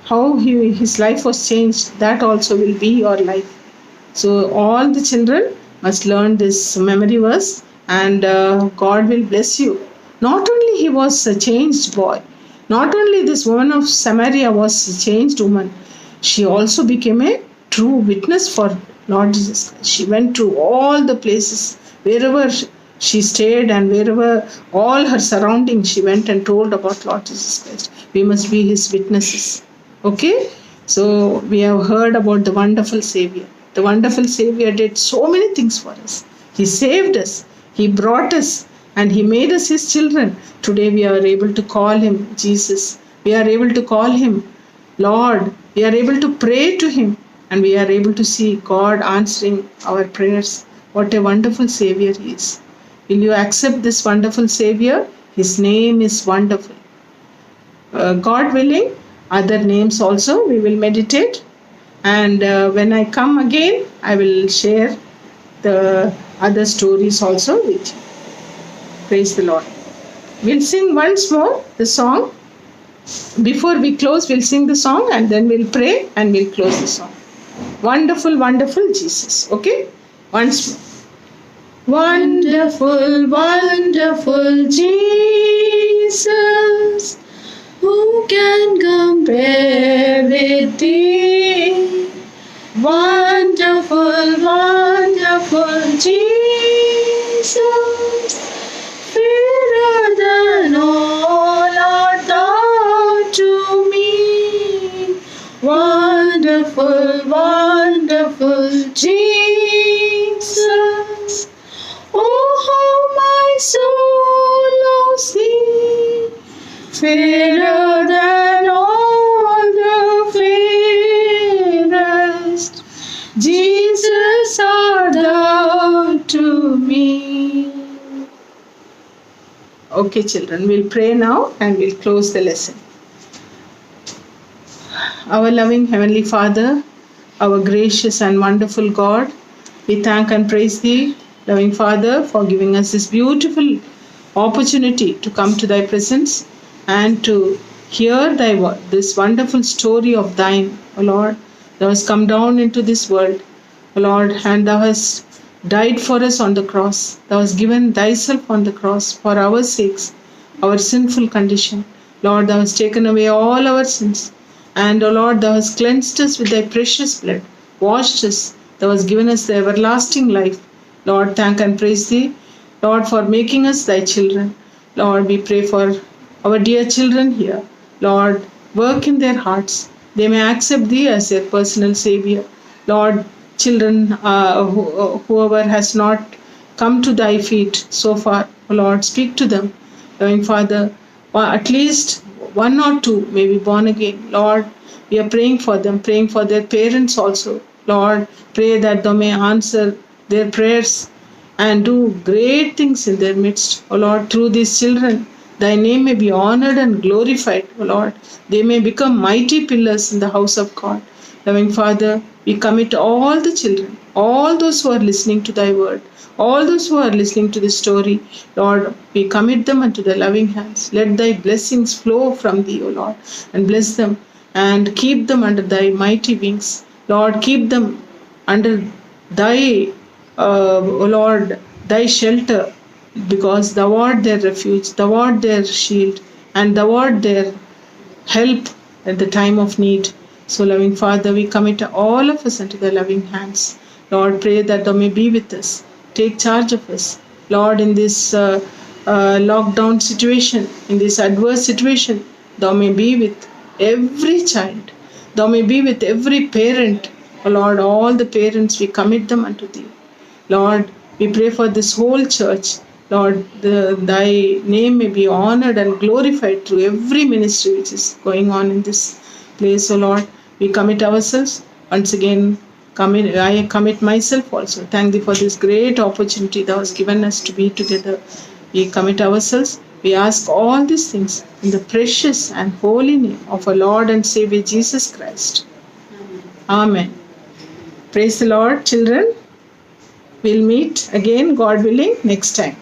how his life was changed, that also will be your life. So all the children must learn this memory verse, and God will bless you. Not only he was a changed boy, not only this woman of Samaria was a changed woman, she also became a true witness for Lord Jesus Christ. She went to all the places, wherever she stayed and wherever all her surroundings, she went and told about Lord Jesus Christ. We must be His witnesses. Okay? So we have heard about the wonderful Savior. The wonderful Savior did so many things for us. He saved us. He brought us and He made us His children. Today we are able to call Him Jesus. We are able to call Him Lord. We are able to pray to Him and we are able to see God answering our prayers. What a wonderful Savior He is. Will you accept this wonderful Savior? His name is wonderful. God willing, other names also we will meditate. And when I come again, I will share the other stories also with you. Praise the Lord. We'll sing once more the song. Before we close, we'll sing the song and then we'll pray and we'll close the song. Wonderful, wonderful Jesus. Okay? Once more. Wonderful, wonderful Jesus, who can compare with Thee? Wonderful, wonderful Jesus, fairer than all art Thou to me. Wonderful, wonderful Jesus, oh, how my soul loves Thee, fairer than all the fairest. Jesus, art Thou to me. Okay, children, we'll pray now and we'll close the lesson. Our loving Heavenly Father, our gracious and wonderful God, we thank and praise Thee, loving Father, for giving us this beautiful opportunity to come to Thy presence and to hear this wonderful story of Thine, O Lord. Thou hast come down into this world, O Lord, and Thou hast died for us on the cross. Thou hast given Thyself on the cross for our sakes, our sinful condition. Lord, Thou hast taken away all our sins. And, O Lord, Thou hast cleansed us with Thy precious blood, washed us. Thou hast given us the everlasting life. Lord, thank and praise Thee, Lord, for making us Thy children. Lord, we pray for our dear children here. Lord, work in their hearts. They may accept Thee as their personal Savior. Lord, children, whoever has not come to Thy feet so far, Lord, speak to them. Loving Father, at least one or two may be born again. Lord, we are praying for them, praying for their parents also. Lord, pray that Thou may answer their prayers and do great things in their midst. O Lord, through these children, Thy name may be honored and glorified. O Lord, they may become mighty pillars in the house of God. Loving Father, we commit all the children, all those who are listening to Thy word, all those who are listening to this story. Lord, we commit them unto the loving hands. Let Thy blessings flow from Thee, O Lord, and bless them and keep them under Thy mighty wings. Lord, keep them under thy, O Lord, thy shelter, because thou art their refuge, thou art their shield, and thou art their help at the time of need. So, loving Father, we commit all of us into the loving hands. Lord, pray that thou may be with us. Take charge of us. Lord, in this lockdown situation, in this adverse situation, thou may be with every child. Thou may be with every parent. Oh Lord, all the parents, we commit them unto thee. Lord, we pray for this whole church. Lord, thy name may be honored and glorified through every ministry which is going on in this place. So Lord, we commit ourselves. Once again, I commit myself also. Thank thee for this great opportunity thou hast given us to be together. We commit ourselves. We ask all these things in the precious and holy name of our Lord and Savior Jesus Christ. Amen. Praise the Lord, children. We'll meet again, God willing, next time.